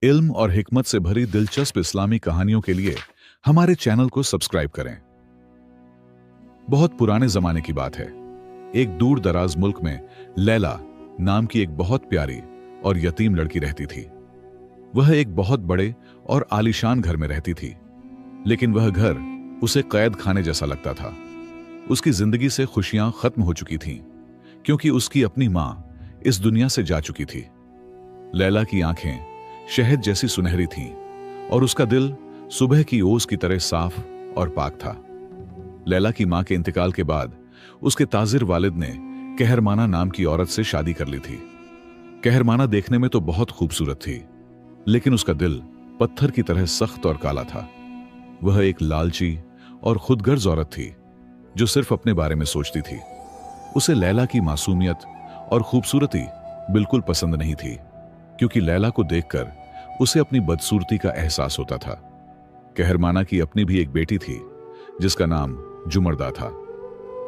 इल्म और हिकमत से भरी दिलचस्प इस्लामी कहानियों के लिए हमारे चैनल को सब्सक्राइब करें। बहुत पुराने जमाने की बात है। एक दूर दराज मुल्क में लैला नाम की एक बहुत प्यारी और यतीम लड़की रहती थी। वह एक बहुत बड़े और आलीशान घर में रहती थी, लेकिन वह घर उसे कैद खाने जैसा लगता था। उसकी जिंदगी से खुशियां खत्म हो चुकी थीं, क्योंकि उसकी अपनी मां इस दुनिया से जा चुकी थी। लैला की आंखें शहद जैसी सुनहरी थीं और उसका दिल सुबह की ओस की तरह साफ और पाक था। लैला की मां के इंतकाल के बाद उसके ताजिर वालिद ने कहरमाना नाम की औरत से शादी कर ली थी। कहरमाना देखने में तो बहुत खूबसूरत थी, लेकिन उसका दिल पत्थर की तरह सख्त और काला था। वह एक लालची और खुदगर्ज औरत थी जो सिर्फ अपने बारे में सोचती थी। उसे लैला की मासूमियत और खूबसूरती बिल्कुल पसंद नहीं थी, क्योंकि लैला को देखकर उसे अपनी बदसूरती का एहसास होता था। कहरमाना की अपनी भी एक बेटी थी जिसका नाम जुमर्दा था।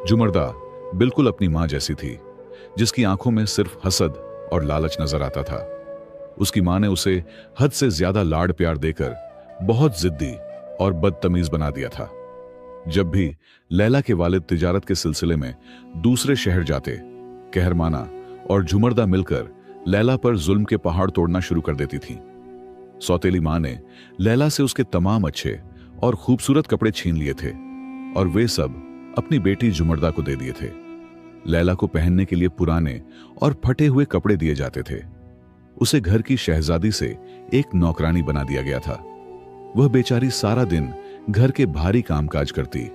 जुमर्दा बिल्कुल अपनी मां जैसी थी, जिसकी आंखों में सिर्फ हसद और लालच नजर आता था। उसकी मां ने उसे हद से ज्यादा लाड़ प्यार देकर बहुत जिद्दी और बदतमीज बना दिया था। जब भी लैला के वालिद तिजारत के सिलसिले में दूसरे शहर जाते, कहरमाना और जुमर्दा मिलकर लैला पर जुल्म के पहाड़ तोड़ना शुरू कर देती थीं। सौतेली मां ने लैला से उसके तमाम अच्छे और खूबसूरत कपड़े छीन लिए थे और वे सब अपनी बेटी जुमर्दा को दे दिए थे। लैला को पहनने के लिए पुराने और फटे हुए कपड़े दिए जाते थे। उसे घर की शहजादी से एक नौकरानी बना दिया गया था। वह बेचारी सारा दिन घर के भारी कामकाज करती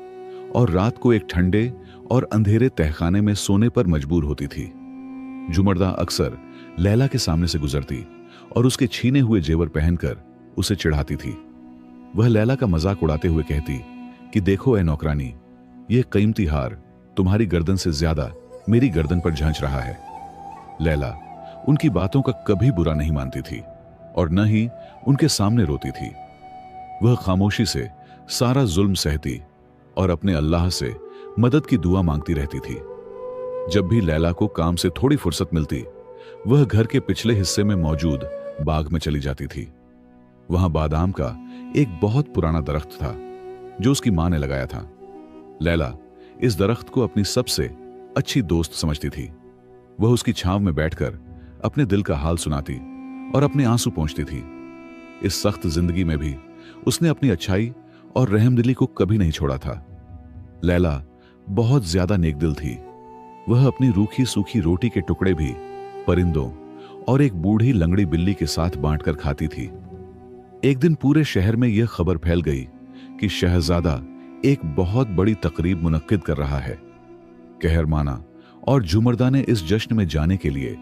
और रात को एक ठंडे और अंधेरे तहखाने में सोने पर मजबूर होती थी। जुमर्दा अक्सर लैला के सामने से गुजरती और उसके छीने हुए जेवर पहनकर उसे चिढ़ाती थी। वह लैला का मजाक उड़ाते हुए कहती कि देखो ए नौकरानी, यह कीमती हार तुम्हारी गर्दन से ज्यादा मेरी गर्दन पर झांच रहा है। लैला उनकी बातों का कभी बुरा नहीं मानती थी और न ही उनके सामने रोती थी। वह खामोशी से सारा जुल्म सहती और अपने अल्लाह से मदद की दुआ मांगती रहती थी। जब भी लैला को काम से थोड़ी फुर्सत मिलती, वह घर के पिछले हिस्से में मौजूद बाग में चली जाती थी। वहां बादाम का एक बहुत पुराना दरख्त था जो उसकी मां ने लगाया था। लैला इस दरख्त को अपनी सबसे अच्छी दोस्त समझती थी। वह उसकी छांव में बैठकर अपने दिल का हाल सुनाती और अपने आंसू पोंछती थी। इस सख्त जिंदगी में भी उसने अपनी अच्छाई और रहमदिली को कभी नहीं छोड़ा था। लैला बहुत ज्यादा नेकदिल थी। वह अपनी रूखी सूखी रोटी के टुकड़े भी परिंदों और एक बूढ़ी लंगड़ी बिल्ली के साथ बांटकर खाती थी। एक दिन पूरे शहर में यह खबर फैल गई कि शहजादा एक बहुत बड़ी तकरीब मुनक्किद कर रहा है। कहरमाना और जुमर्दा ने इस जश्न में जाने के लिए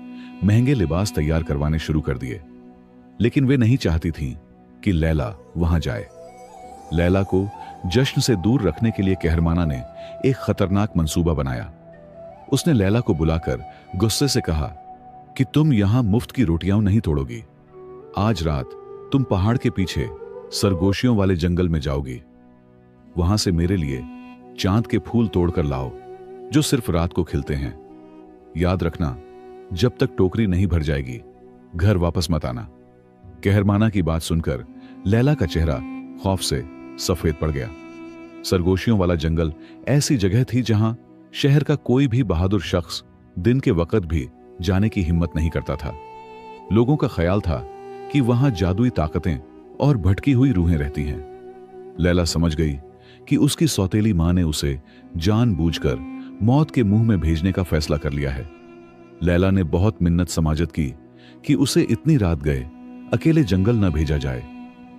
महंगे लिबास तैयार करवाने शुरू कर दिए, लेकिन वे नहीं चाहती थीं कि लैला वहां जाए। लैला को जश्न से दूर रखने के लिए कहरमाना ने एक खतरनाक मंसूबा बनाया। उसने लैला को बुलाकर गुस्से से कहा कि तुम यहां मुफ्त की रोटियां नहीं तोड़ोगी। आज रात तुम पहाड़ के पीछे सरगोशियों वाले जंगल में जाओगी। वहां से मेरे लिए चांद के फूल तोड़कर लाओ जो सिर्फ रात को खिलते हैं। याद रखना, जब तक टोकरी नहीं भर जाएगी घर वापस मत आना। कहरमाना की बात सुनकर लैला का चेहरा खौफ से सफेद पड़ गया। सरगोशियों वाला जंगल ऐसी जगह थी जहां शहर का कोई भी बहादुर शख्स दिन के वक्त भी जाने की हिम्मत नहीं करता था। लोगों का ख्याल था कि वहां जादुई ताकतें और भटकी हुई रूहें रहती हैं। लैला समझ गई कि उसकी सौतेली मां ने उसे जानबूझकर मौत के मुंह में भेजने का फैसला कर लिया है। लैला ने बहुत मिन्नत समाजत की कि उसे इतनी रात गए अकेले जंगल न भेजा जाए,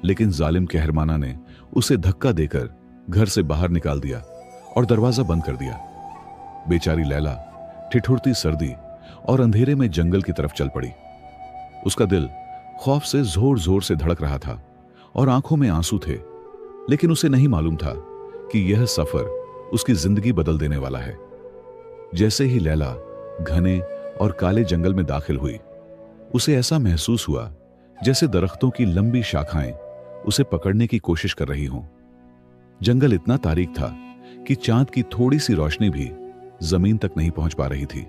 लेकिन जालिम कहरमाना ने उसे धक्का देकर घर से बाहर निकाल दिया और दरवाजा बंद कर दिया। बेचारी लैला ठिठुरती सर्दी और अंधेरे में जंगल की तरफ चल पड़ी। उसका दिल खौफ से जोर जोर से धड़क रहा था और आंखों में आंसू थे, लेकिन उसे नहीं मालूम था कि यह सफर उसकी जिंदगी बदल देने वाला है। जैसे ही लैला घने और काले जंगल में दाखिल हुई, उसे ऐसा महसूस हुआ जैसे दरख्तों की लंबी शाखाएं उसे पकड़ने की कोशिश कर रही हों। जंगल इतना तारीक था कि चांद की थोड़ी सी रोशनी भी जमीन तक नहीं पहुंच पा रही थी।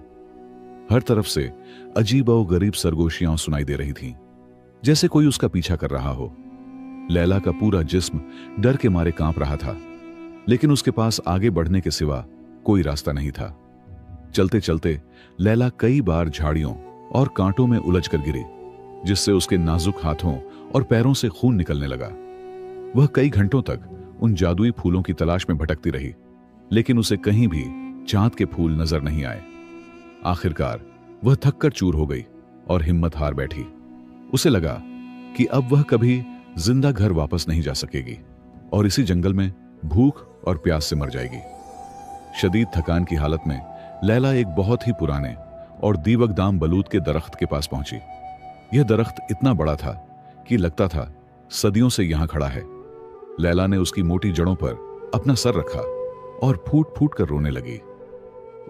हर तरफ से अजीब और गरीब सरगोशियां सुनाई दे रही थीं। जैसे कोई उसका पीछा कर रहा हो। लैला का पूरा जिस्म डर के मारे कांप रहा था, लेकिन उसके पास आगे बढ़ने के सिवा कोई रास्ता नहीं था। चलते चलते लैला कई बार झाड़ियों और कांटों में उलझ कर गिरी, जिससे उसके नाजुक हाथों और पैरों से खून निकलने लगा। वह कई घंटों तक उन जादुई फूलों की तलाश में भटकती रही, लेकिन उसे कहीं भी चांद के फूल नजर नहीं आए। आखिरकार वह थककर चूर हो गई और हिम्मत हार बैठी। उसे लगा कि अब वह कभी जिंदा घर वापस नहीं जा सकेगी और इसी जंगल में भूख और प्यास से मर जाएगी। शदीद थकान की हालत में लैला एक बहुत ही पुराने और दीवकदाम बलूत के दरख्त के पास पहुंची। यह दरख्त इतना बड़ा था कि लगता था सदियों से यहां खड़ा है। लैला ने उसकी मोटी जड़ों पर अपना सर रखा और फूट फूट कर रोने लगी।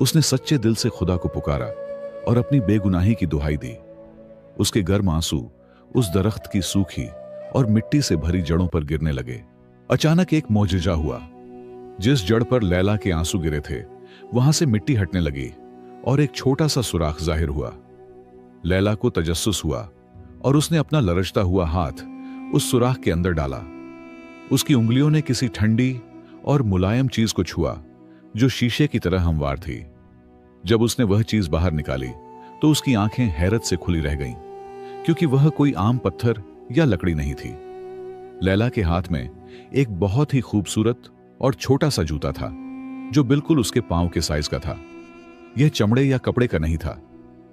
उसने सच्चे दिल से खुदा को पुकारा और अपनी बेगुनाही की दुहाई दी। उसके गर्म आंसू उस दरख्त की सूखी और मिट्टी से भरी जड़ों पर गिरने लगे। अचानक एक मौजज़ा हुआ। जिस जड़ पर लैला के आंसू गिरे थे, वहां से मिट्टी हटने लगी और एक छोटा सा सुराख जाहिर हुआ। लैला को तजस्सुस हुआ और उसने अपना लरचता हुआ हाथ उस सुराख के अंदर डाला। उसकी उंगलियों ने किसी ठंडी और मुलायम चीज को छुआ जो शीशे की तरह हमवार थी। जब उसने वह चीज बाहर निकाली तो उसकी आंखें हैरत से खुली रह गईं, क्योंकि वह कोई आम पत्थर या लकड़ी नहीं थी। लैला के हाथ में एक बहुत ही खूबसूरत और छोटा सा जूता था, जो बिल्कुल उसके पांव के साइज का था। यह चमड़े या कपड़े का नहीं था,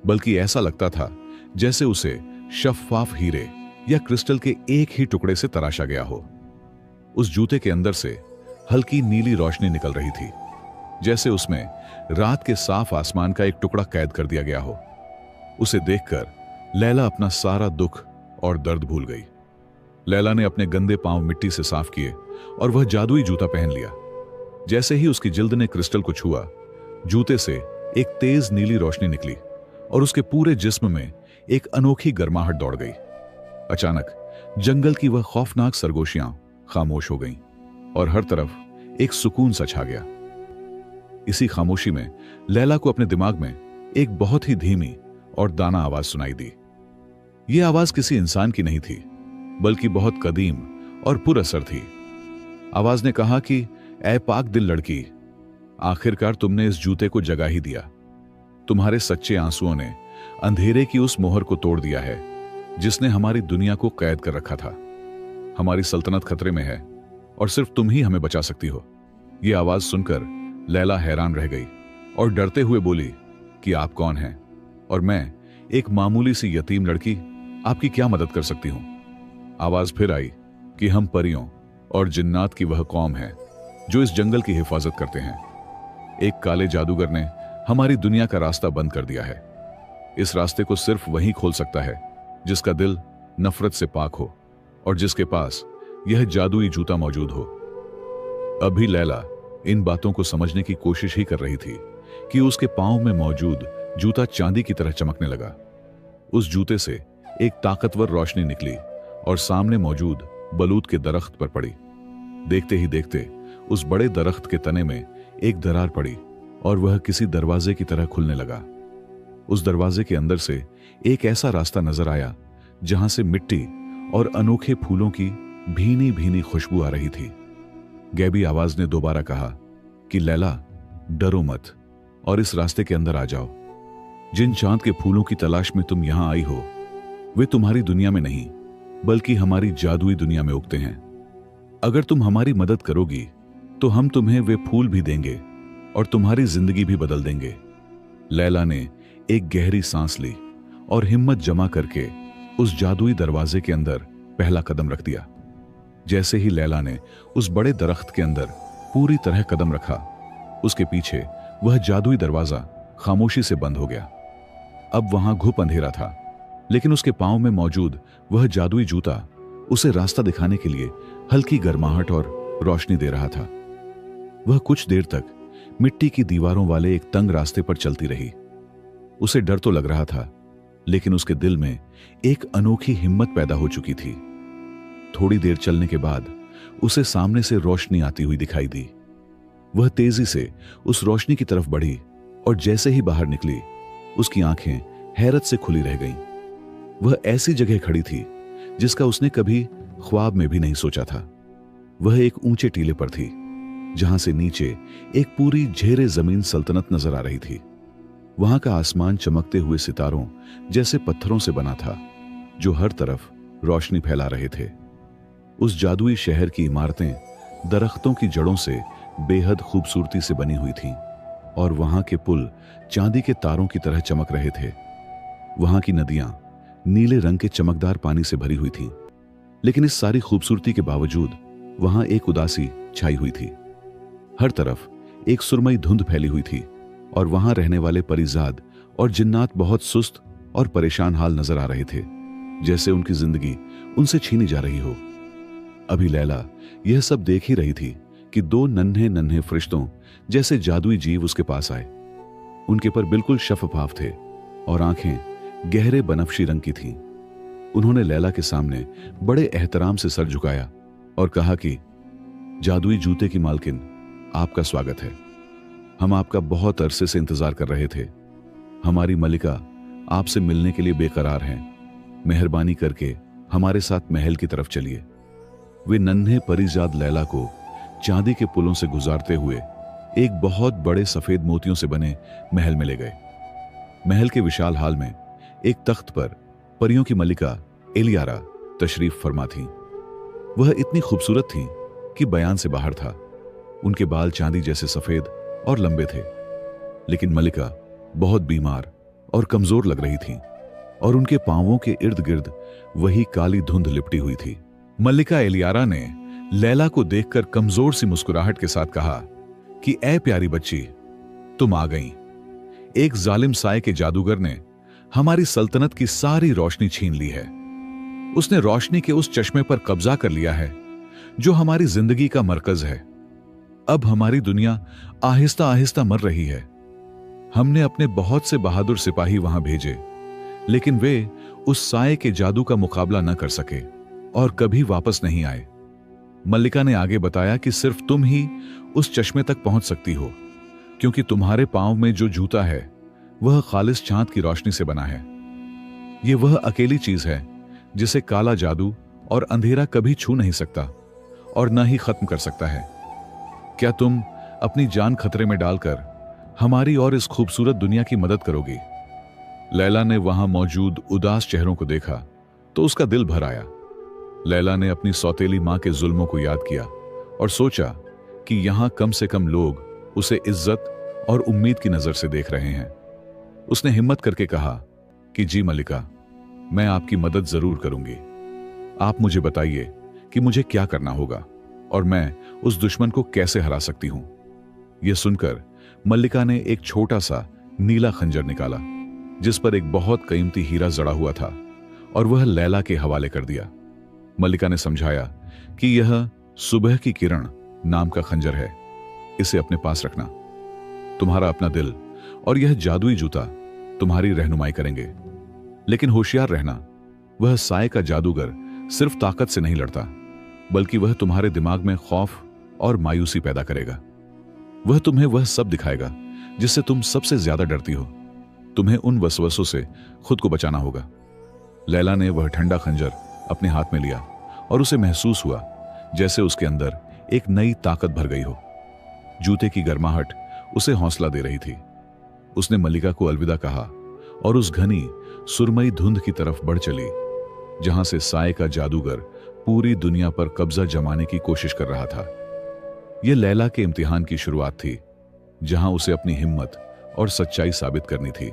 बल्कि ऐसा लगता था जैसे उसे शफ्फाफ हीरे या क्रिस्टल के एक ही टुकड़े से तराशा गया हो। उस जूते के अंदर से हल्की नीली रोशनी निकल रही थी, जैसे उसमें रात के साफ आसमान का एक टुकड़ा कैद कर दिया गया हो। उसे देखकर लैला अपना सारा दुख और दर्द भूल गई। लैला ने अपने गंदे पांव मिट्टी से साफ किए और वह जादुई जूता पहन लिया। जैसे ही उसकी जिल्द ने क्रिस्टल को छुआ, जूते से एक तेज नीली रोशनी निकली और उसके पूरे जिस्म में एक अनोखी गर्माहट दौड़ गई। अचानक जंगल की वह खौफनाक सरगोशियां खामोश हो गईं और हर तरफ एक सुकून सा छा गया। इसी खामोशी में लैला को अपने दिमाग में एक बहुत ही धीमी और दाना आवाज सुनाई दी। यह आवाज किसी इंसान की नहीं थी, बल्कि बहुत कदीम और पुरअसर थी। आवाज ने कहा कि ऐ पाक दिल लड़की, आखिरकार तुमने इस जूते को जगा ही दिया। तुम्हारे सच्चे आंसुओं ने अंधेरे की उस मोहर को तोड़ दिया है जिसने हमारी दुनिया को कैद कर रखा था। हमारी सल्तनत खतरे में है और सिर्फ तुम ही हमें बचा सकती हो। यह आवाज सुनकर लैला हैरान रह गई और डरते हुए बोली कि आप कौन हैं और मैं, एक मामूली सी यतीम लड़की, आपकी क्या मदद कर सकती हूं। आवाज फिर आई कि हम परियों और जिन्नात की वह कौम है जो इस जंगल की हिफाजत करते हैं। एक काले जादूगर ने हमारी दुनिया का रास्ता बंद कर दिया है। इस रास्ते को सिर्फ वही खोल सकता है जिसका दिल नफरत से पाक हो और जिसके पास यह जादुई जूता मौजूद हो। अभी लैला इन बातों को समझने की कोशिश ही कर रही थी कि उसके पांव में मौजूद जूता चांदी की तरह चमकने लगा। उस जूते से एक ताकतवर रोशनी निकली और सामने मौजूद बलूत के दरख्त पर पड़ी। देखते ही देखते उस बड़े दरख्त के तने में एक दरार पड़ी और वह किसी दरवाजे की तरह खुलने लगा। उस दरवाजे के अंदर से एक ऐसा रास्ता नजर आया जहां से मिट्टी और अनोखे फूलों की भीनी भीनी खुशबू आ रही थी। गैबी आवाज ने दोबारा कहा कि लैला, डरो मत और इस रास्ते के अंदर आ जाओ। जिन चांद के फूलों की तलाश में तुम यहां आई हो, वे तुम्हारी दुनिया में नहीं, बल्कि हमारी जादुई दुनिया में उगते हैं। अगर तुम हमारी मदद करोगी तो हम तुम्हें वे फूल भी देंगे और तुम्हारी जिंदगी भी बदल देंगे। लैला ने एक गहरी सांस ली और हिम्मत जमा करके उस जादुई दरवाजे के अंदर पहला कदम रख दिया। जैसे ही लैला ने उस बड़े दरख्त के अंदर पूरी तरह कदम रखा, उसके पीछे वह जादुई दरवाजा खामोशी से बंद हो गया। अब वहां घुप अंधेरा था, लेकिन उसके पांव में मौजूद वह जादुई जूता उसे रास्ता दिखाने के लिए हल्की गर्माहट और रोशनी दे रहा था। वह कुछ देर तक मिट्टी की दीवारों वाले एक तंग रास्ते पर चलती रही। उसे डर तो लग रहा था, लेकिन उसके दिल में एक अनोखी हिम्मत पैदा हो चुकी थी। थोड़ी देर चलने के बाद उसे सामने से रोशनी आती हुई दिखाई दी। वह तेजी से उस रोशनी की तरफ बढ़ी और जैसे ही बाहर निकली, उसकी आंखें हैरत से खुली रह गईं। वह ऐसी जगह खड़ी थी जिसका उसने कभी ख्वाब में भी नहीं सोचा था। वह एक ऊंचे टीले पर थी, जहां से नीचे एक पूरी घेरे जमीन सल्तनत नजर आ रही थी। वहां का आसमान चमकते हुए सितारों जैसे पत्थरों से बना था, जो हर तरफ रोशनी फैला रहे थे। उस जादुई शहर की इमारतें दरख्तों की जड़ों से बेहद खूबसूरती से बनी हुई थीं, और वहां के पुल चांदी के तारों की तरह चमक रहे थे। वहां की नदियां नीले रंग के चमकदार पानी से भरी हुई थीं, लेकिन इस सारी खूबसूरती के बावजूद वहां एक उदासी छाई हुई थी। हर तरफ एक सुरमई धुंध फैली हुई थी, और वहां रहने वाले परिजाद और जिन्नात बहुत सुस्त और परेशान हाल नजर आ रहे थे, जैसे उनकी जिंदगी उनसे छीनी जा रही हो। अभी लैला यह सब देख ही रही थी कि दो नन्हे नन्हे फरिश्तों जैसे जादुई जीव उसके पास आए। उनके पर बिल्कुल शफाफ थे और आंखें गहरे बनफशी रंग की थीं। उन्होंने लैला के सामने बड़े एहतराम से सर झुकाया और कहा कि जादुई जूते की मालकिन, आपका स्वागत है। हम आपका बहुत अरसे से इंतजार कर रहे थे। हमारी मलिका आपसे मिलने के लिए बेकरार हैं। मेहरबानी करके हमारे साथ महल की तरफ चलिए। वे नन्हे परिजाद लैला को चांदी के पुलों से गुजारते हुए एक बहुत बड़े सफेद मोतियों से बने महल में ले गए। महल के विशाल हाल में एक तख्त पर परियों की मलिका एलियारा तशरीफ फरमा थी। वह इतनी खूबसूरत थी कि बयान से बाहर था। उनके बाल चांदी जैसे सफेद और लंबे थे, लेकिन मलिका बहुत बीमार और कमजोर लग रही थी, और उनके पांवों के इर्द गिर्द वही काली धुंध लिपटी हुई थी। मलिका एलियारा ने लैला को देखकर कमजोर सी मुस्कुराहट के साथ कहा कि ऐ प्यारी बच्ची, तुम आ गई। एक जालिम साए के जादूगर ने हमारी सल्तनत की सारी रोशनी छीन ली है। उसने रोशनी के उस चश्मे पर कब्जा कर लिया है जो हमारी जिंदगी का मरकज है। अब हमारी दुनिया आहिस्ता आहिस्ता मर रही है। हमने अपने बहुत से बहादुर सिपाही वहां भेजे, लेकिन वे उस साए के जादू का मुकाबला न कर सके और कभी वापस नहीं आए। मल्लिका ने आगे बताया कि सिर्फ तुम ही उस चश्मे तक पहुंच सकती हो, क्योंकि तुम्हारे पांव में जो जूता है वह खालिस चांद की रोशनी से बना है। यह वह अकेली चीज है जिसे काला जादू और अंधेरा कभी छू नहीं सकता और न ही खत्म कर सकता है। क्या तुम अपनी जान खतरे में डालकर हमारी और इस खूबसूरत दुनिया की मदद करोगी? लैला ने वहां मौजूद उदास चेहरों को देखा तो उसका दिल भर आया। लैला ने अपनी सौतेली मां के जुल्मों को याद किया और सोचा कि यहां कम से कम लोग उसे इज्जत और उम्मीद की नजर से देख रहे हैं। उसने हिम्मत करके कहा कि जी मलिका, मैं आपकी मदद जरूर करूंगी। आप मुझे बताइए कि मुझे क्या करना होगा और मैं उस दुश्मन को कैसे हरा सकती हूं। यह सुनकर मल्लिका ने एक छोटा सा नीला खंजर निकाला, जिस पर एक बहुत कीमती हीरा जड़ा हुआ था, और वह लैला के हवाले कर दिया। मल्लिका ने समझाया कि यह सुबह की किरण नाम का खंजर है, इसे अपने पास रखना। तुम्हारा अपना दिल और यह जादुई जूता तुम्हारी रहनुमाई करेंगे, लेकिन होशियार रहना, वह साए का जादूगर सिर्फ ताकत से नहीं लड़ता, बल्कि वह तुम्हारे दिमाग में खौफ और मायूसी पैदा करेगा। वह तुम्हें वह सब दिखाएगा जिससे तुम सबसे ज्यादा डरती हो। तुम्हें उन वसवसों से खुद को बचाना होगा। लैला ने वह ठंडा खंजर अपने हाथ में लिया और उसे महसूस हुआ जैसे उसके अंदर एक नई ताकत भर गई हो। जूते की गर्माहट उसे हौसला दे रही थी। उसने मल्लिका को अलविदा कहा और उस घनी सुरमई धुंध की तरफ बढ़ चली, जहां से साए का जादूगर पूरी दुनिया पर कब्जा जमाने की कोशिश कर रहा था। यह लैला के इम्तिहान की शुरुआत थी, जहां उसे अपनी हिम्मत और सच्चाई साबित करनी थी।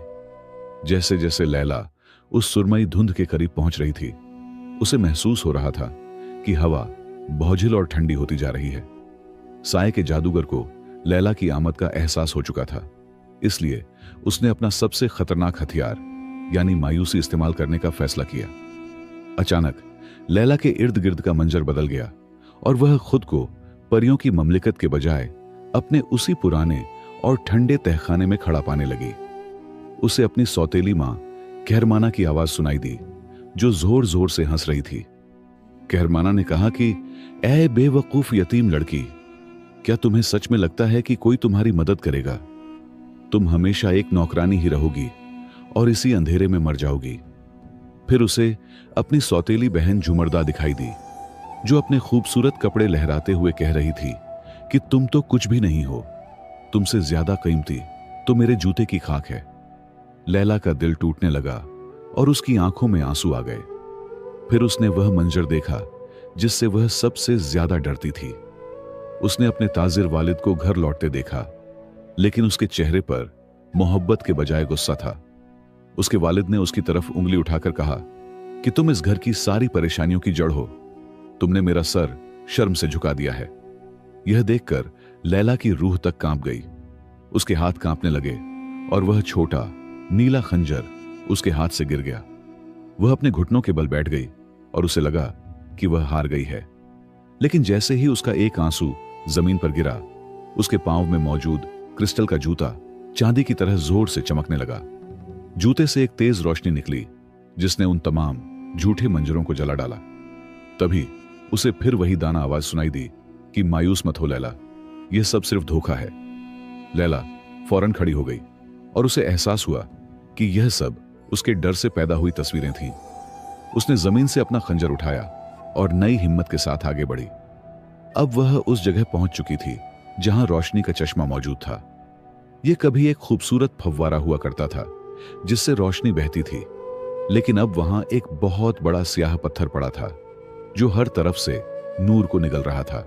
जैसे जैसे लैला उस सुरमई धुंध के करीब पहुंच रही थी, उसे महसूस हो रहा था कि हवा बोझिल और ठंडी होती जा रही है। साए के जादूगर को लैला की आमद का एहसास हो चुका था, इसलिए उसने अपना सबसे खतरनाक हथियार यानी मायूसी इस्तेमाल करने का फैसला किया। अचानक लैला के इर्द गिर्द का मंजर बदल गया और वह खुद को परियों की ममलिकत के बजाय अपने उसी पुराने और ठंडे तहखाने में खड़ा पाने लगी। उसे अपनी सौतेली मां कहरमाना की आवाज सुनाई दी, जो जोर जोर से हंस रही थी। कहरमाना ने कहा कि ऐ बेवकूफ यतीम लड़की, क्या तुम्हें सच में लगता है कि कोई तुम्हारी मदद करेगा? तुम हमेशा एक नौकरानी ही रहोगी और इसी अंधेरे में मर जाओगी। फिर उसे अपनी सौतेली बहन झुमरदा दिखाई दी, जो अपने खूबसूरत कपड़े लहराते हुए कह रही थी कि तुम तो कुछ भी नहीं हो, तुमसे ज्यादा कीमती तो मेरे जूते की खाक है। लैला का दिल टूटने लगा और उसकी आंखों में आंसू आ गए। फिर उसने वह मंजर देखा जिससे वह सबसे ज्यादा डरती थी। उसने अपने ताजिर वालिद को घर लौटते देखा, लेकिन उसके चेहरे पर मोहब्बत के बजाय गुस्सा था। उसके वालिद ने उसकी तरफ उंगली उठाकर कहा कि तुम इस घर की सारी परेशानियों की जड़ हो, तुमने मेरा सर शर्म से झुका दिया है। यह देखकर लैला की रूह तक कांप गई। उसके हाथ कांपने लगे और वह छोटा नीला खंजर उसके हाथ से गिर गया। वह अपने घुटनों के बल बैठ गई और उसे लगा कि वह हार गई है। लेकिन जैसे ही उसका एक आंसू जमीन पर गिरा, उसके पांव में मौजूद क्रिस्टल का जूता चांदी की तरह जोर से चमकने लगा। जूते से एक तेज रोशनी निकली जिसने उन तमाम झूठे मंजरों को जला डाला। तभी उसे फिर वही दाना आवाज सुनाई दी कि मायूस मत हो लैला, यह सब सिर्फ धोखा है। लैला फौरन खड़ी हो गई और उसे एहसास हुआ कि यह सब उसके डर से पैदा हुई तस्वीरें थीं। उसने जमीन से अपना खंजर उठाया और नई हिम्मत के साथ आगे बढ़ी। अब वह उस जगह पहुंच चुकी थी जहां रोशनी का चश्मा मौजूद था। यह कभी एक खूबसूरत फव्वारा हुआ करता था जिससे रोशनी बहती थी, लेकिन अब वहां एक बहुत बड़ा स्याह पत्थर पड़ा था जो हर तरफ से नूर को निगल रहा था।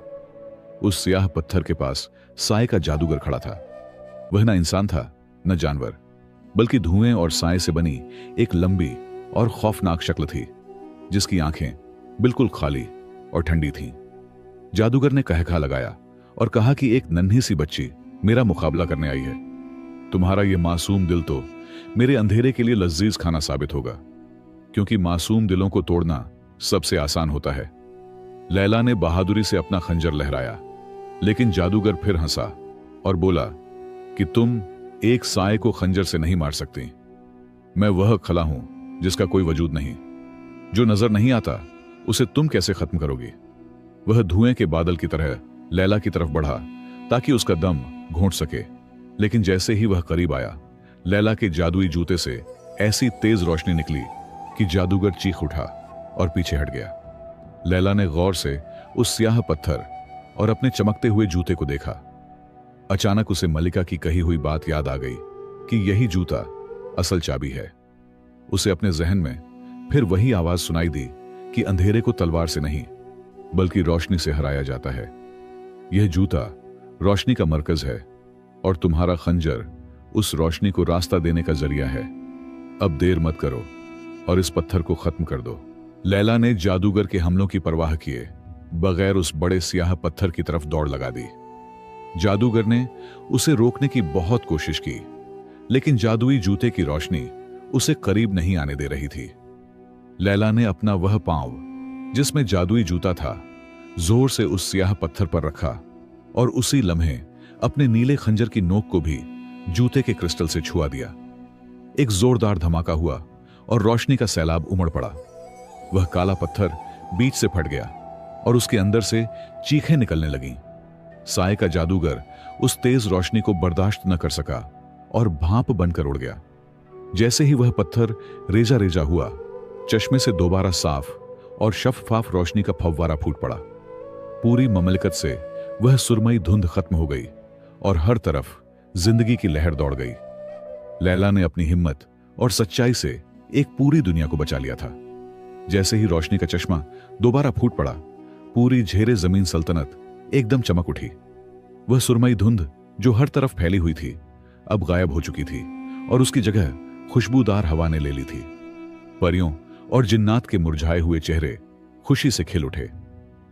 उस स्याह पत्थर के पास साए का जादूगर खड़ा था। वह न इंसान था न जानवर, बल्कि धुएं और साए से बनी एक लंबी और खौफनाक शक्ल थी जिसकी आंखें बिल्कुल खाली और ठंडी थीं। जादूगर ने कहका लगाया और कहा कि एक नन्ही सी बच्ची मेरा मुकाबला करने आई है। तुम्हारा यह मासूम दिल तो मेरे अंधेरे के लिए लजीज खाना साबित होगा, क्योंकि मासूम दिलों को तोड़ना सबसे आसान होता है। लैला ने बहादुरी से अपना खंजर लहराया, लेकिन जादूगर फिर हंसा और बोला कि तुम एक साए को खंजर से नहीं मार सकती। मैं वह खला हूं जिसका कोई वजूद नहीं, जो नजर नहीं आता उसे तुम कैसे खत्म करोगी। वह धुएं के बादल की तरह लैला की तरफ बढ़ा ताकि उसका दम घोंट सके, लेकिन जैसे ही वह करीब आया, लैला के जादुई जूते से ऐसी तेज रोशनी निकली कि जादूगर चीख उठा और पीछे हट गया। लैला ने गौर से उस स्याह पत्थर और अपने चमकते हुए जूते को देखा। अचानक उसे मलिका की कही हुई बात याद आ गई कि यही जूता असल चाबी है। उसे अपने जहन में फिर वही आवाज सुनाई दी कि अंधेरे को तलवार से नहीं बल्कि रोशनी से हराया जाता है। यह जूता रोशनी का मरकज है और तुम्हारा खंजर उस रोशनी को रास्ता देने का जरिया है। अब देर मत करो और इस पत्थर को खत्म कर दो। लैला ने जादूगर के हमलों की परवाह किए बगैर उस बड़े स्याह पत्थर की तरफ दौड़ लगा दी। जादूगर ने उसे रोकने की बहुत कोशिश की, लेकिन जादुई जूते की रोशनी उसे करीब नहीं आने दे रही थी। लैला ने अपना वह पांव जिसमें जादुई जूता था जोर से उस स्याह पत्थर पर रखा और उसी लम्हे अपने नीले खंजर की नोक को भी जूते के क्रिस्टल से छुआ दिया। एक जोरदार धमाका हुआ और रोशनी का सैलाब उमड़ पड़ा। वह काला पत्थर बीच से फट गया और उसके अंदर से चीखें निकलने लगीं। साए का जादूगर उस तेज रोशनी को बर्दाश्त न कर सका और भांप बनकर उड़ गया। जैसे ही वह पत्थर रेजा रेजा हुआ, चश्मे से दोबारा साफ और शफाफ रोशनी का फव्वारा फूट पड़ा। पूरी ममलकत से वह सुरमई धुंध खत्म हो गई और हर तरफ जिंदगी की लहर दौड़ गई। लैला ने अपनी हिम्मत और सच्चाई से एक पूरी दुनिया को बचा लिया था। जैसे ही रोशनी का चश्मा दोबारा फूट पड़ा, पूरी झेरे जमीन सल्तनत एकदम चमक उठी। वह सुरमई धुंध जो हर तरफ फैली हुई थी अब गायब हो चुकी थी और उसकी जगह खुशबूदार हवा ने ले ली थी। परियों और जिन्नात के मुरझाए हुए चेहरे खुशी से खिल उठे।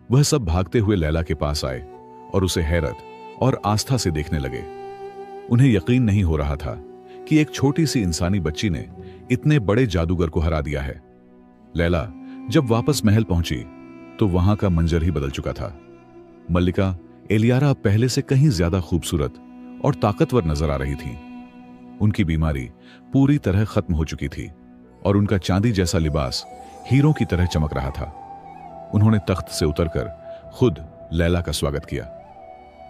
वह सब भागते हुए लैला के पास आए और उसे हैरत और आस्था से देखने लगे। उन्हें यकीन नहीं हो रहा था कि एक छोटी सी इंसानी बच्ची ने इतने बड़े जादूगर को हरा दिया है। लैला जब वापस महल पहुंची तो वहां का मंजर ही बदल चुका था। मल्लिका एलियारा अब पहले से कहीं ज्यादा खूबसूरत और ताकतवर नजर आ रही थी। उनकी बीमारी पूरी तरह खत्म हो चुकी थी और उनका चांदी जैसा लिबास हीरों की तरह चमक रहा था। उन्होंने तख्त से उतरकर खुद लैला का स्वागत किया।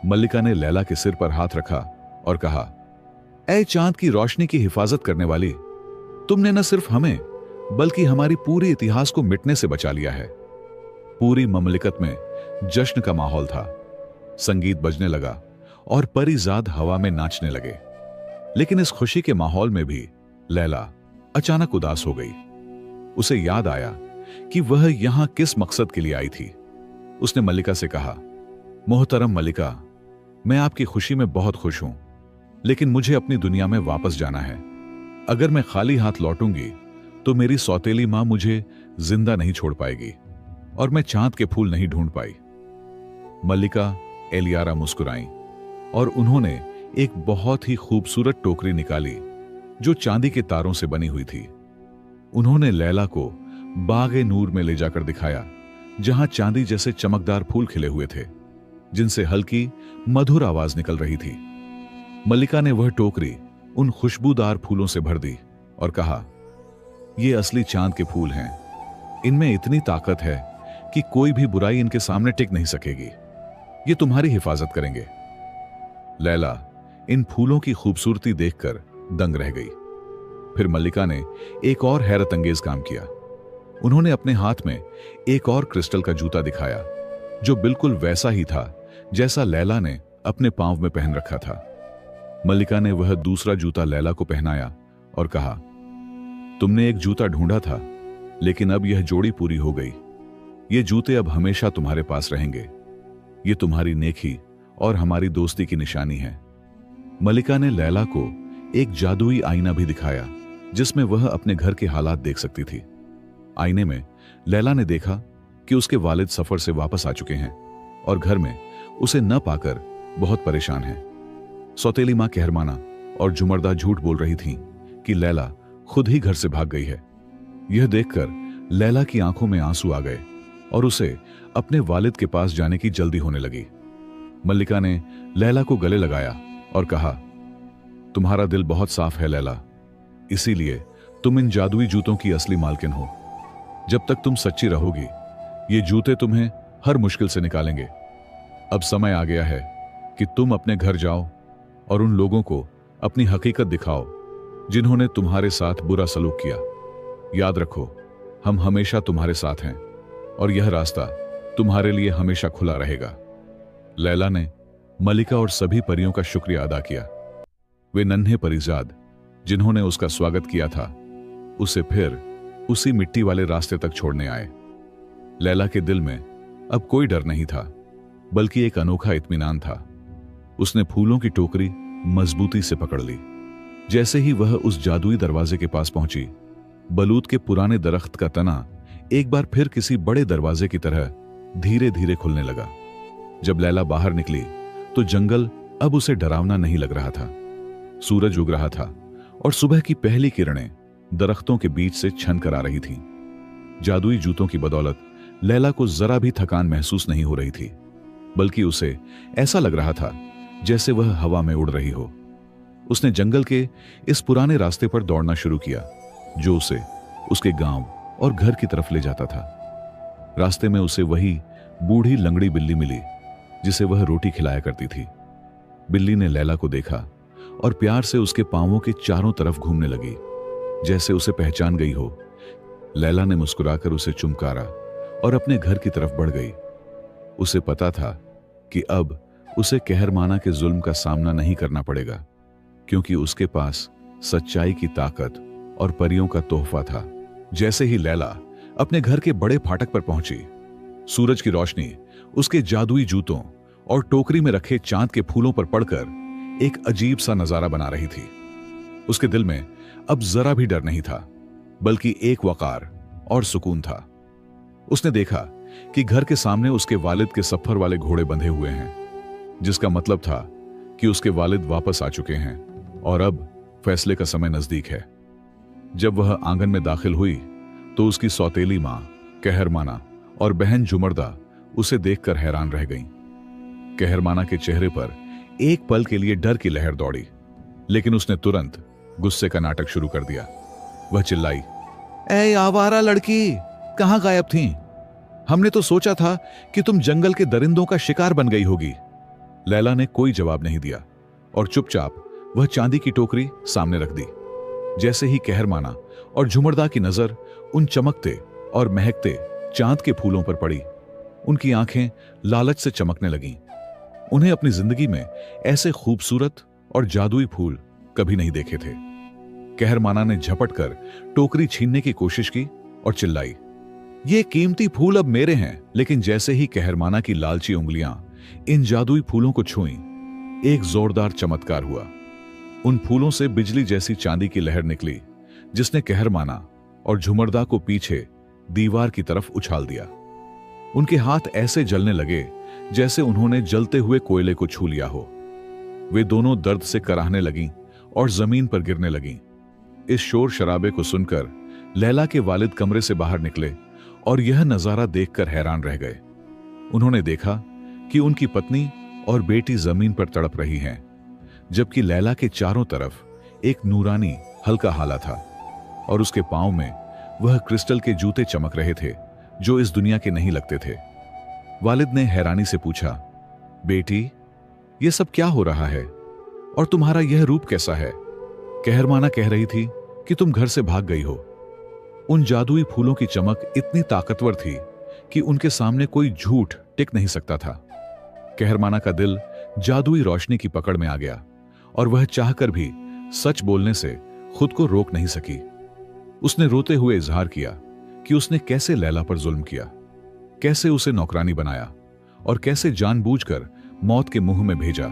मल्लिका ने लैला के सिर पर हाथ रखा और कहा, ऐ चांद की रोशनी की हिफाजत करने वाली, तुमने न सिर्फ हमें बल्कि हमारी पूरे इतिहास को मिटने से बचा लिया है। पूरी ममलिकत में जश्न का माहौल था। संगीत बजने लगा और परिजाद हवा में नाचने लगे। लेकिन इस खुशी के माहौल में भी लैला अचानक उदास हो गई। उसे याद आया कि वह यहां किस मकसद के लिए आई थी। उसने मल्लिका से कहा, मोहतरम मल्लिका, मैं आपकी खुशी में बहुत खुश हूं, लेकिन मुझे अपनी दुनिया में वापस जाना है। अगर मैं खाली हाथ लौटूंगी तो मेरी सौतेली मां मुझे जिंदा नहीं छोड़ पाएगी और मैं चांद के फूल नहीं ढूंढ पाई। मल्लिका एलियारा मुस्कुराई और उन्होंने एक बहुत ही खूबसूरत टोकरी निकाली जो चांदी के तारों से बनी हुई थी। उन्होंने लैला को बागे नूर में ले जाकर दिखाया, जहां चांदी जैसे चमकदार फूल खिले हुए थे, जिनसे हल्की मधुर आवाज निकल रही थी। मल्लिका ने वह टोकरी उन खुशबूदार फूलों से भर दी और कहा, ये असली चांद के फूल हैं। इनमें इतनी ताकत है कि कोई भी बुराई इनके सामने टिक नहीं सकेगी। ये तुम्हारी हिफाजत करेंगे। लैला इन फूलों की खूबसूरती देखकर दंग रह गई। फिर मल्लिका ने एक और हैरत अंगेज काम किया। उन्होंने अपने हाथ में एक और क्रिस्टल का जूता दिखाया, जो बिल्कुल वैसा ही था जैसा लैला ने अपने पांव में पहन रखा था। मल्लिका ने वह दूसरा जूता लैला को पहनाया और कहा, तुमने एक जूता ढूंढा था, लेकिन अब यह जोड़ी पूरी हो गई। ये जूते अब हमेशा तुम्हारे पास रहेंगे। ये तुम्हारी नेकी और हमारी दोस्ती की निशानी है। मल्लिका ने लैला को एक जादुई आईना भी दिखाया, जिसमें वह अपने घर के हालात देख सकती थी। आईने में लैला ने देखा कि उसके वालिद सफर से वापस आ चुके हैं और घर में उसे न पाकर बहुत परेशान हैं। सौतेली मां कहरमाना और जुमरदा झूठ बोल रही थीं कि लैला खुद ही घर से भाग गई है। यह देखकर लैला की आंखों में आंसू आ गए और उसे अपने वालिद के पास जाने की जल्दी होने लगी। मल्लिका ने लैला को गले लगाया और कहा, तुम्हारा दिल बहुत साफ है लैला, इसीलिए तुम इन जादुई जूतों की असली मालकिन हो। जब तक तुम सच्ची रहोगी, ये जूते तुम्हें हर मुश्किल से निकालेंगे। अब समय आ गया है कि तुम अपने घर जाओ और उन लोगों को अपनी हकीकत दिखाओ जिन्होंने तुम्हारे साथ बुरा सलूक किया। याद रखो, हम हमेशा तुम्हारे साथ हैं और यह रास्ता तुम्हारे लिए हमेशा खुला रहेगा। लैला ने मल्लिका और सभी परियों का शुक्रिया अदा किया। वे नन्हे परिजाद जिन्होंने उसका स्वागत किया था, उसे फिर उसी मिट्टी वाले रास्ते तक छोड़ने आए। लैला के दिल में अब कोई डर नहीं था, बल्कि एक अनोखा इत्मीनान था। उसने फूलों की टोकरी मजबूती से पकड़ ली। जैसे ही वह उस जादुई दरवाजे के पास पहुंची, बलूत के पुराने दरख्त का तना एक बार फिर किसी बड़े दरवाजे की तरह धीरे धीरे खुलने लगा। जब लैला बाहर निकली तो जंगल अब उसे डरावना नहीं लग रहा था। सूरज उग रहा था और सुबह की पहली किरणें दरख्तों के बीच से छन कर आ रही थीं। जादुई जूतों की बदौलत लैला को जरा भी थकान महसूस नहीं हो रही थी, बल्कि उसे ऐसा लग रहा था जैसे वह हवा में उड़ रही हो। उसने जंगल के इस पुराने रास्ते पर दौड़ना शुरू किया, जो उसे उसके गांव और घर की तरफ ले जाता था। रास्ते में उसे वही बूढ़ी लंगड़ी बिल्ली मिली जिसे वह रोटी खिलाया करती थी। बिल्ली ने लैला को देखा और प्यार से उसके पांवों के चारों तरफ घूमने लगी, जैसे उसे पहचान गई हो। लैला ने मुस्कुराकर उसे चुमकारा और अपने घर की तरफ बढ़ गई। उसे पता था कि अब उसे कहरमाना के जुल्म का सामना नहीं करना पड़ेगा, क्योंकि उसके पास सच्चाई की ताकत और परियों का तोहफा था। जैसे ही लैला अपने घर के बड़े फाटक पर पहुंची, सूरज की रोशनी उसके जादुई जूतों और टोकरी में रखे चांद के फूलों पर पड़कर एक अजीब सा नजारा बना रही थी। उसके दिल में अब जरा भी डर नहीं था, बल्कि एक वकार और सुकून था। उसने देखा कि घर के सामने उसके वालिद के सफर वाले घोड़े बंधे हुए हैं, जिसका मतलब था कि उसके वालिद वापस आ चुके हैं और अब फैसले का समय नजदीक है। जब वह आंगन में दाखिल हुई तो उसकी सौतेली मां कहरमाना और बहन जुमरदा उसे देखकर हैरान रह गईं। कहरमाना के चेहरे पर एक पल के लिए डर की लहर दौड़ी, लेकिन उसने तुरंत गुस्से का नाटक शुरू कर दिया। वह चिल्लाई, ऐ आवारा लड़की, कहां गायब थीं? हमने तो सोचा था कि तुम जंगल के दरिंदों का शिकार बन गई होगी। लैला ने कोई जवाब नहीं दिया और चुपचाप वह चांदी की टोकरी सामने रख दी। जैसे ही कहरमाना और झुमरदा की नजर उन चमकते और महकते चांद के फूलों पर पड़ी, उनकी आंखें लालच से चमकने लगीं। उन्हें अपनी जिंदगी में ऐसे खूबसूरत और जादुई फूल कभी नहीं देखे थे। कहरमाना ने झपट कर टोकरी छीनने की कोशिश की और चिल्लाई, ये कीमती फूल अब मेरे हैं। लेकिन जैसे ही कहरमाना की लालची उंगलियां इन जादुई फूलों को छुईं, एक जोरदार चमत्कार हुआ। उन फूलों से बिजली जैसी चांदी की लहर निकली, जिसने कहरमाना और झुमरदा को पीछे दीवार की तरफ उछाल दिया। उनके हाथ ऐसे जलने लगे जैसे उन्होंने जलते हुए कोयले को छू लिया हो। वे दोनों दर्द से कराहने लगीं और जमीन पर गिरने लगीं। इस शोर शराबे को सुनकर लैला के वालिद कमरे से बाहर निकले और यह नजारा देखकर हैरान रह गए। उन्होंने देखा कि उनकी पत्नी और बेटी जमीन पर तड़प रही हैं, जबकि लैला के चारों तरफ एक नूरानी हल्का हाला था और उसके पांव में वह क्रिस्टल के जूते चमक रहे थे जो इस दुनिया के नहीं लगते थे। वालिद ने हैरानी से पूछा, बेटी, यह सब क्या हो रहा है और तुम्हारा यह रूप कैसा है? कहरमाना कह रही थी कि तुम घर से भाग गई हो। उन जादुई फूलों की चमक इतनी ताकतवर थी कि उनके सामने कोई झूठ टिक नहीं सकता था। कहरमाना का दिल जादुई रोशनी की पकड़ में आ गया और वह चाहकर भी सच बोलने से खुद को रोक नहीं सकी। उसने रोते हुए इजहार किया कि उसने कैसे लैला पर जुल्म किया, कैसे उसे नौकरानी बनाया और कैसे जानबूझकर मौत के मुंह में भेजा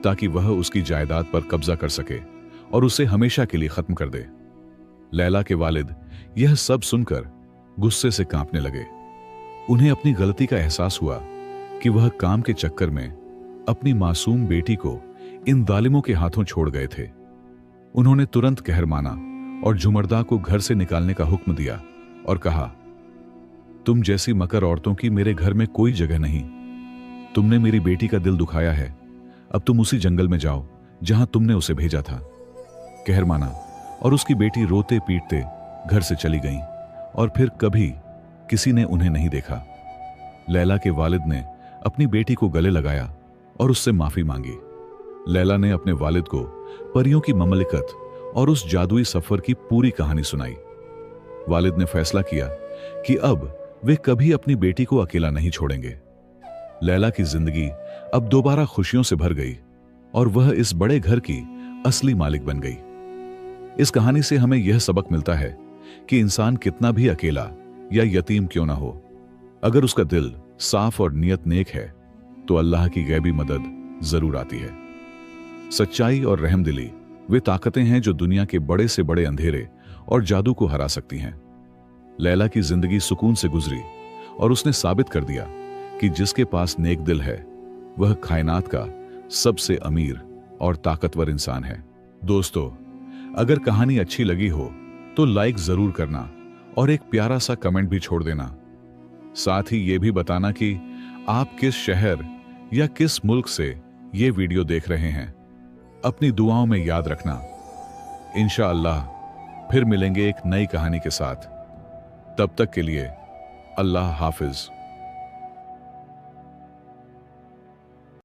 ताकि वह उसकी जायदाद पर कब्जा कर सके और उसे हमेशा के लिए खत्म कर दे। लैला के वालिद यह सब सुनकर गुस्से से कांपने लगे। उन्हें अपनी गलती का एहसास हुआ कि वह काम के चक्कर में अपनी मासूम बेटी को इन जालिमों के हाथों छोड़ गए थे। उन्होंने तुरंत कहरमाना और झुमरदा को घर से निकालने का हुक्म दिया और कहा, तुम जैसी मकर औरतों की मेरे घर में कोई जगह नहीं। तुमने मेरी बेटी का दिल दुखाया है, अब तुम उसी जंगल में जाओ जहां तुमने उसे भेजा था। कहरमाना और उसकी बेटी रोते पीटते घर से चली गईं और फिर कभी किसी ने उन्हें नहीं देखा। लैला के वालिद ने अपनी बेटी को गले लगाया और उससे माफी मांगी। लैला ने अपने वालिद को परियों की ममलिकत और उस जादुई सफर की पूरी कहानी सुनाई। वालिद ने फैसला किया कि अब वे कभी अपनी बेटी को अकेला नहीं छोड़ेंगे। लैला की जिंदगी अब दोबारा खुशियों से भर गई और वह इस बड़े घर की असली मालिक बन गई। इस कहानी से हमें यह सबक मिलता है कि इंसान कितना भी अकेला या यतीम क्यों ना हो, अगर उसका दिल साफ और नियत नेक है तो अल्लाह की गैबी मदद जरूर आती है। सच्चाई और रहमदिली वे ताकतें हैं जो दुनिया के बड़े से बड़े अंधेरे और जादू को हरा सकती हैं। लैला की जिंदगी सुकून से गुजरी और उसने साबित कर दिया कि जिसके पास नेक दिल है वह कायनात का सबसे अमीर और ताकतवर इंसान है। दोस्तों, अगर कहानी अच्छी लगी हो तो लाइक जरूर करना और एक प्यारा सा कमेंट भी छोड़ देना। साथ ही ये भी बताना कि आप किस शहर या किस मुल्क से ये वीडियो देख रहे हैं। अपनी दुआओं में याद रखना। इंशाअल्लाह फिर मिलेंगे एक नई कहानी के साथ। तब तक के लिए अल्लाह हाफिज।